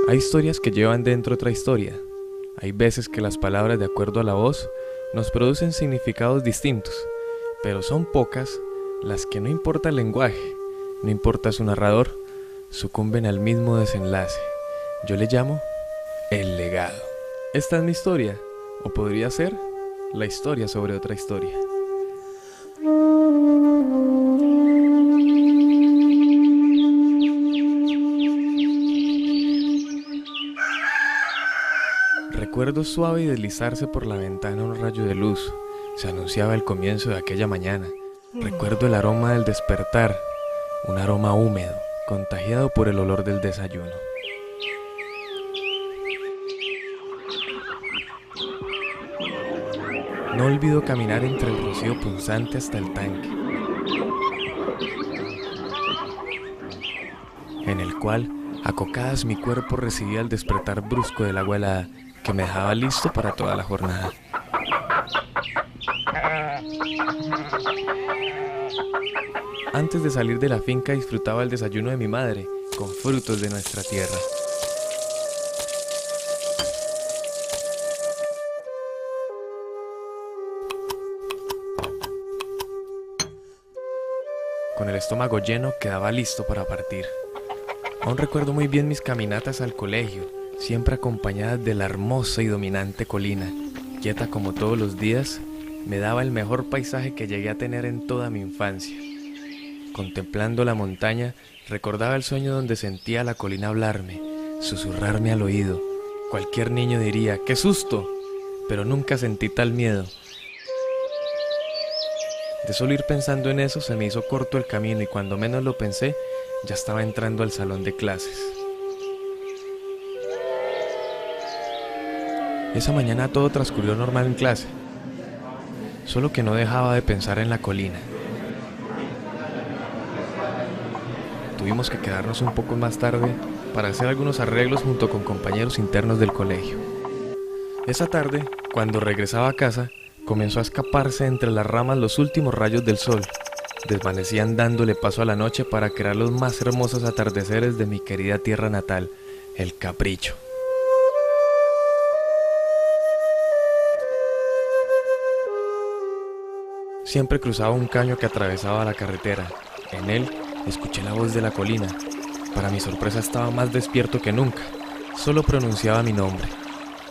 Hay historias que llevan dentro otra historia. Hay veces que las palabras, de acuerdo a la voz, nos producen significados distintos, pero son pocas las que, no importa el lenguaje, no importa su narrador, sucumben al mismo desenlace. Yo le llamo el legado. Esta es mi historia, o podría ser la historia sobre otra historia. Recuerdo suave y deslizarse por la ventana un rayo de luz. Se anunciaba el comienzo de aquella mañana. Recuerdo el aroma del despertar, un aroma húmedo, contagiado por el olor del desayuno. No olvido caminar entre el rocío punzante hasta el tanque, en el cual, a cocadas, mi cuerpo recibía el despertar brusco del agua helada, que me dejaba listo para toda la jornada. Antes de salir de la finca disfrutaba el desayuno de mi madre, con frutos de nuestra tierra. Con el estómago lleno quedaba listo para partir. Aún recuerdo muy bien mis caminatas al colegio, siempre acompañadas de la hermosa y dominante colina. Quieta como todos los días, me daba el mejor paisaje que llegué a tener en toda mi infancia. Contemplando la montaña, recordaba el sueño donde sentía la colina hablarme, susurrarme al oído. Cualquier niño diría, ¡qué susto! Pero nunca sentí tal miedo. De solo ir pensando en eso se me hizo corto el camino, y cuando menos lo pensé, ya estaba entrando al salón de clases. Esa mañana todo transcurrió normal en clase, solo que no dejaba de pensar en la colina. Tuvimos que quedarnos un poco más tarde para hacer algunos arreglos junto con compañeros internos del colegio. Esa tarde, cuando regresaba a casa, comenzó a escaparse entre las ramas los últimos rayos del sol. Desvanecían dándole paso a la noche para crear los más hermosos atardeceres de mi querida tierra natal, el Capricho. Siempre cruzaba un caño que atravesaba la carretera. En él escuché la voz de la colina. Para mi sorpresa estaba más despierto que nunca. Solo pronunciaba mi nombre.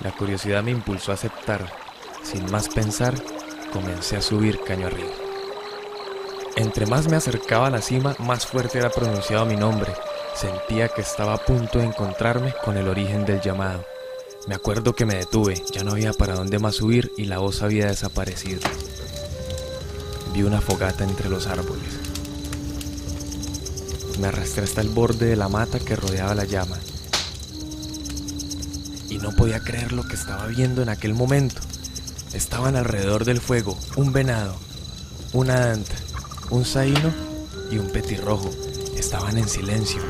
La curiosidad me impulsó a aceptar. Sin más pensar, comencé a subir caño arriba. Entre más me acercaba a la cima, más fuerte era pronunciado mi nombre. Sentía que estaba a punto de encontrarme con el origen del llamado. Me acuerdo que me detuve, ya no había para dónde más subir y la voz había desaparecido. Vi una fogata entre los árboles. Me arrastré hasta el borde de la mata que rodeaba la llama. Y no podía creer lo que estaba viendo en aquel momento. Estaban alrededor del fuego un venado, una danta, un saíno y un petirrojo. Estaban en silencio.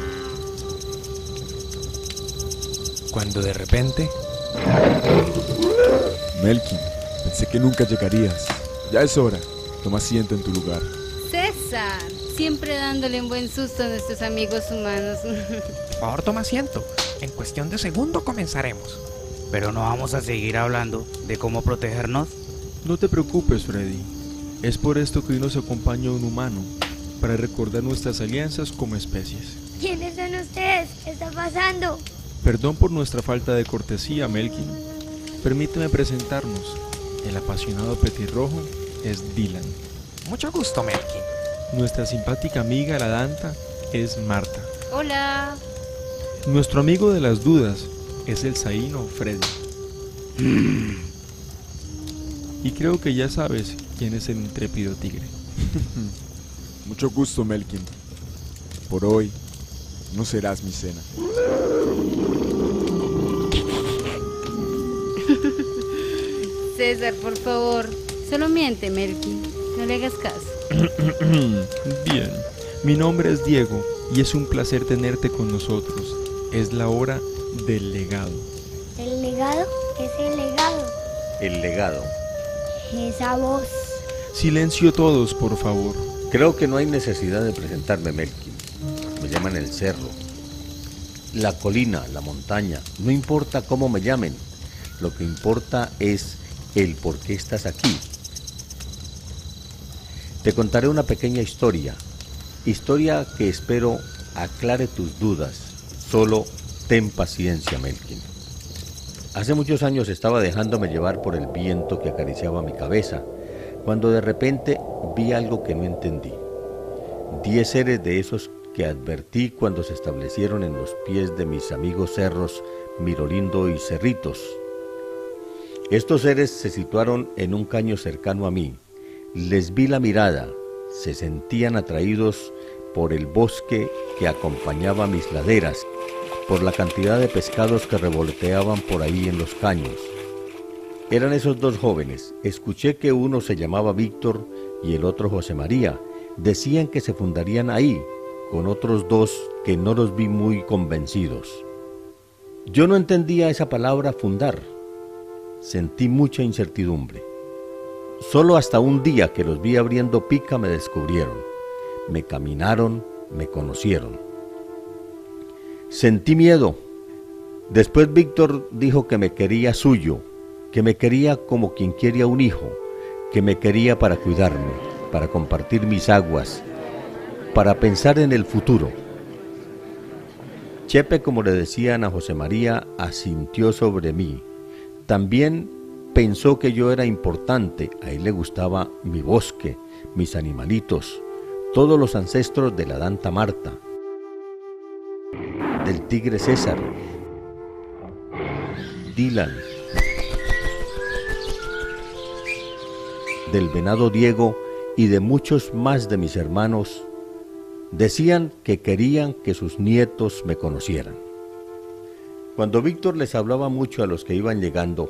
Cuando de repente... Melkin, pensé que nunca llegarías. Ya es hora. Toma asiento en tu lugar. César, siempre dándole un buen susto a nuestros amigos humanos. Por favor, toma asiento. En cuestión de segundo comenzaremos. Pero no vamos a seguir hablando de cómo protegernos. No te preocupes, Freddy. Es por esto que hoy nos acompaña un humano, para recordar nuestras alianzas como especies. ¿Quiénes son ustedes? ¿Qué está pasando? Perdón por nuestra falta de cortesía, Melkin. Permíteme presentarnos. El apasionado petirrojo es Dylan. Mucho gusto, Melkin. Nuestra simpática amiga la danta es Marta. Hola. Nuestro amigo de las dudas es el saíno Freddy. Y creo que ya sabes quién es el intrépido tigre. Mucho gusto, Melkin. Por hoy no serás mi cena. César, por favor, solo miente, Melkin. No le hagas caso. Bien, mi nombre es Diego y es un placer tenerte con nosotros. Es la hora del legado. ¿El legado? ¿Qué es el legado? El legado. Esa voz. Silencio todos, por favor. Creo que no hay necesidad de presentarme, Melkin. Me llaman el cerro, la colina, la montaña. No importa cómo me llamen. Lo que importa es el por qué estás aquí. Te contaré una pequeña historia que espero aclare tus dudas. Solo ten paciencia, Melkin. Hace muchos años estaba dejándome llevar por el viento que acariciaba mi cabeza, cuando de repente vi algo que no entendí. 10 seres de esos que advertí cuando se establecieron en los pies de mis amigos cerros Mirolindo y Cerritos. Estos seres se situaron en un caño cercano a mí. Les vi la mirada, se sentían atraídos por el bosque que acompañaba mis laderas, por la cantidad de pescados que revoloteaban por ahí en los caños. Eran esos dos jóvenes. Escuché que uno se llamaba Víctor y el otro José María. Decían que se fundarían ahí, con otros dos que no los vi muy convencidos. Yo no entendía esa palabra fundar. Sentí mucha incertidumbre. Solo hasta un día que los vi abriendo pica me descubrieron. Me caminaron, me conocieron. Sentí miedo. Después Víctor dijo que me quería suyo, que me quería como quien quiere a un hijo, que me quería para cuidarme, para compartir mis aguas, para pensar en el futuro. Chepe, como le decían a José María, asintió sobre mí. También pensó que yo era importante. A él le gustaba mi bosque, mis animalitos, todos los ancestros de la Danta Marta, del tigre César, Dylan, del venado Diego y de muchos más de mis hermanos. Decían que querían que sus nietos me conocieran. Cuando Víctor les hablaba mucho a los que iban llegando,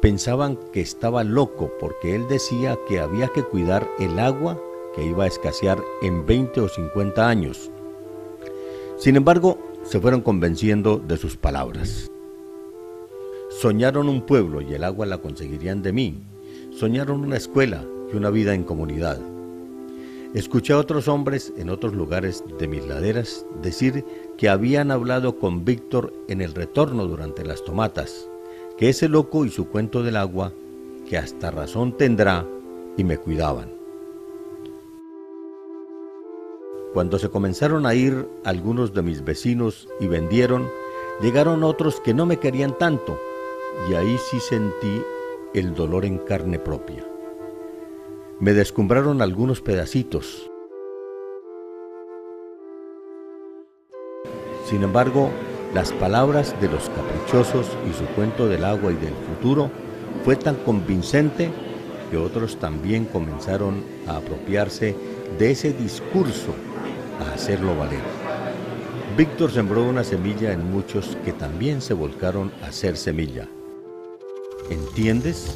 pensaban que estaba loco porque él decía que había que cuidar el agua que iba a escasear en 20 o 50 años. Sin embargo, se fueron convenciendo de sus palabras. Soñaron un pueblo y el agua la conseguirían de mí. Soñaron una escuela y una vida en comunidad. Escuché a otros hombres en otros lugares de mis laderas decir que habían hablado con Víctor en el retorno durante las tomatas, que ese loco y su cuento del agua, que hasta razón tendrá, y me cuidaban. Cuando se comenzaron a ir algunos de mis vecinos y vendieron, llegaron otros que no me querían tanto, y ahí sí sentí el dolor en carne propia. Me descumbraron algunos pedacitos. Sin embargo, las palabras de los caprichosos y su cuento del agua y del futuro fue tan convincente que otros también comenzaron a apropiarse de ese discurso, a hacerlo valer. Víctor sembró una semilla en muchos que también se volcaron a ser semilla. ¿Entiendes?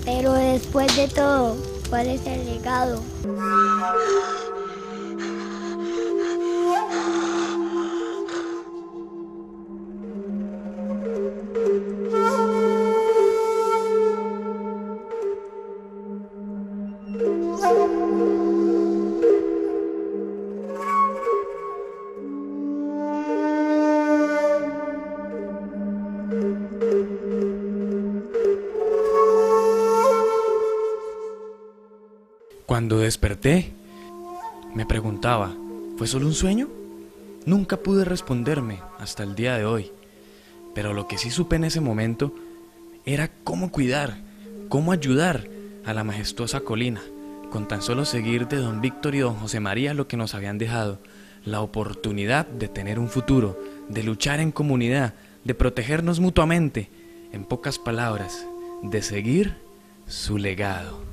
Pero después de todo, ¿cuál es el legado? Cuando desperté, me preguntaba, ¿fue solo un sueño? Nunca pude responderme hasta el día de hoy, pero lo que sí supe en ese momento era cómo cuidar, cómo ayudar a la majestuosa colina, con tan solo seguir de don Víctor y don José María lo que nos habían dejado, la oportunidad de tener un futuro, de luchar en comunidad, de protegernos mutuamente, en pocas palabras, de seguir su legado.